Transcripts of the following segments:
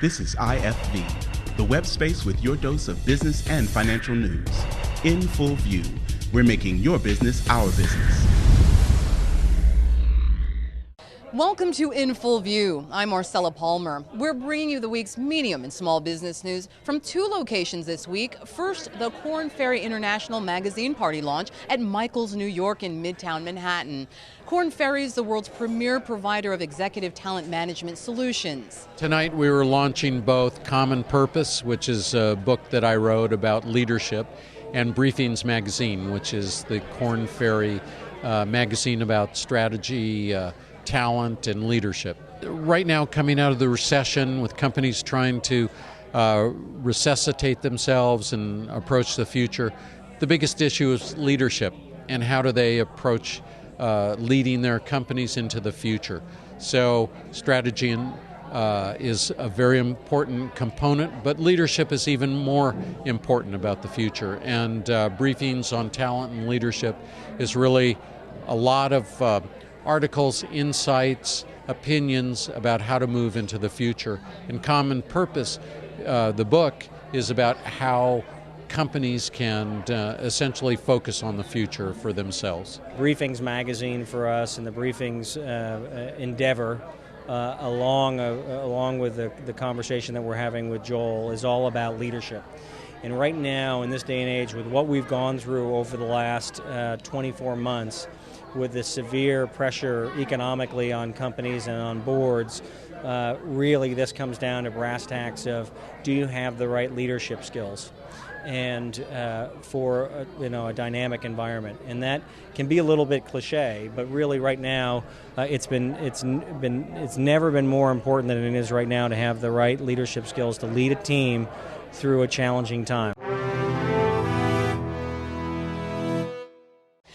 This is IFV, the web space with your dose of business and financial news. In full view, we're making your business our business. Welcome to In Full View. I'm Marcella Palmer. We're bringing you the week's medium and small business news from two locations this week. First, the Korn Ferry International magazine party launch at Michael's New York in Midtown Manhattan. Korn Ferry is the world's premier provider of executive talent management solutions. Tonight we were launching both Common Purpose, which is a book that I wrote about leadership, and Briefings magazine, which is the Korn Ferry magazine about strategy, talent, and leadership. Right now, coming out of the recession with companies trying to resuscitate themselves and approach the future, the biggest issue is leadership and how do they approach leading their companies into the future. So strategy is a very important component, but leadership is even more important about the future. And Briefings on talent and leadership is really a lot of articles, insights, opinions about how to move into the future. And Common Purpose, the book, is about how companies can essentially focus on the future for themselves. Briefings magazine for us and the Briefings endeavor, along with the conversation that we're having with Joel, is all about leadership. And right now, in this day and age, with what we've gone through over the last 24 months, with the severe pressure economically on companies and on boards, really this comes down to brass tacks of, do you have the right leadership skills and for a dynamic environment? And that can be a little bit cliche, but really right now it's never been more important than it is right now to have the right leadership skills to lead a team through a challenging time.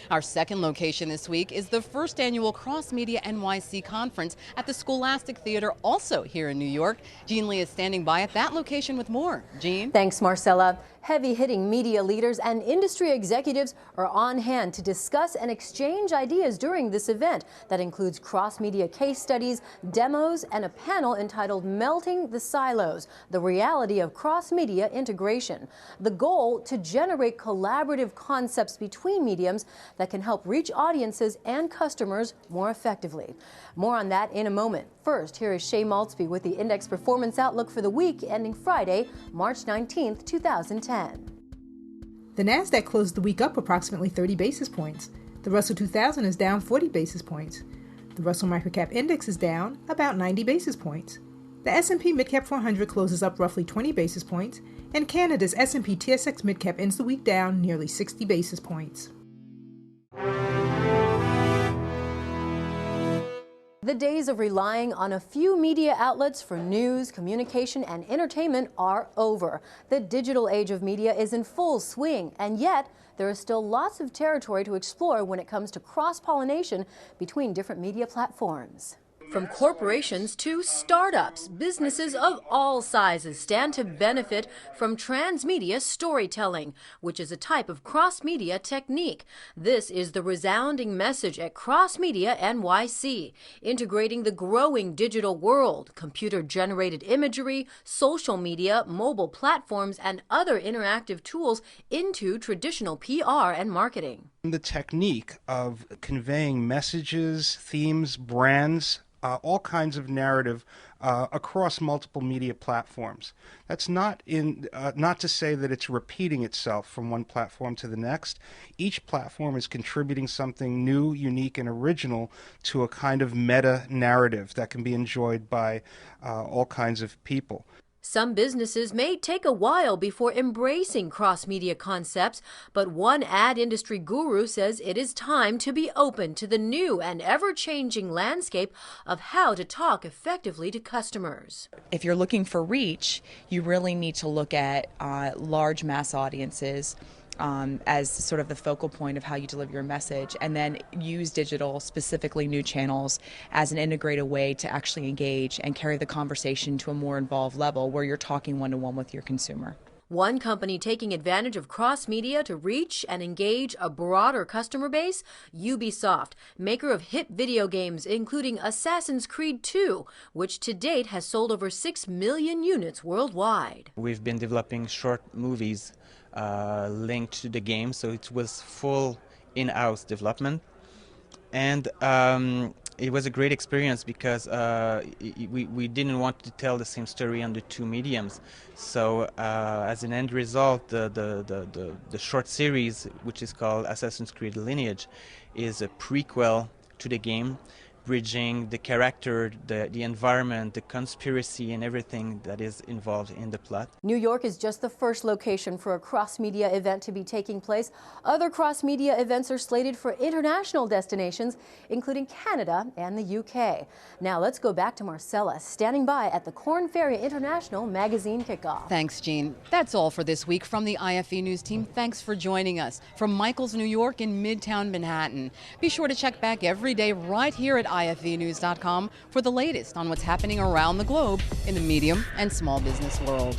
Our second location this week is the first annual Cross Media NYC conference at the Scholastic Theater, also here in New York. Jean Lee is standing by at that location with more. Jean? Thanks, Marcella. Heavy-hitting media leaders and industry executives are on hand to discuss and exchange ideas during this event that includes cross-media case studies, demos, and a panel entitled Melting the Silos, the Reality of Cross-Media Integration. The goal, to generate collaborative concepts between mediums that can help reach audiences and customers more effectively. More on that in a moment. First, here is Shay Maltzby with the Index Performance Outlook for the week ending Friday, March 19th, 2010. The NASDAQ closed the week up approximately 30 basis points. The Russell 2000 is down 40 basis points. The Russell Microcap Index is down about 90 basis points. The S&P Midcap 400 closes up roughly 20 basis points, and Canada's S&P TSX Midcap ends the week down nearly 60 basis points. The days of relying on a few media outlets for news, communication, and entertainment are over. The digital age of media is in full swing, and yet there is still lots of territory to explore when it comes to cross-pollination between different media platforms. From corporations to startups, businesses of all sizes stand to benefit from transmedia storytelling, which is a type of cross-media technique. This is the resounding message at Cross Media NYC, integrating the growing digital world, computer-generated imagery, social media, mobile platforms, and other interactive tools into traditional PR and marketing. The technique of conveying messages, themes, brands, all kinds of narrative across multiple media platforms. That's not to say that it's repeating itself from one platform to the next. Each platform is contributing something new, unique, and original to a kind of meta narrative that can be enjoyed by all kinds of people. Some businesses may take a while before embracing cross-media concepts, but one ad industry guru says it is time to be open to the new and ever-changing landscape of how to talk effectively to customers. If you're looking for reach, you really need to look at large mass audiences as sort of the focal point of how you deliver your message, and then use digital, specifically new channels, as an integrated way to actually engage and carry the conversation to a more involved level where you're talking one-to-one with your consumer. One company taking advantage of cross media to reach and engage a broader customer base, Ubisoft, maker of hit video games including Assassin's Creed 2, which to date has sold over 6 million units worldwide. We've been developing short movies linked to the game, so it was full in-house development. And it was a great experience because we didn't want to tell the same story on the two mediums. So as an end result, the short series, which is called Assassin's Creed Lineage, is a prequel to the game, bridging the character, the environment, the conspiracy, and everything that is involved in the plot. New York is just the first location for a cross-media event to be taking place. Other cross-media events are slated for international destinations, including Canada and the UK. Now let's go back to Marcella, standing by at the Korn Ferry International magazine kickoff. Thanks, Jean. That's all for this week from the IFV News team. Thanks for joining us from Michael's, New York in Midtown Manhattan. Be sure to check back every day right here at IFVnews.com for the latest on what's happening around the globe in the medium and small business world.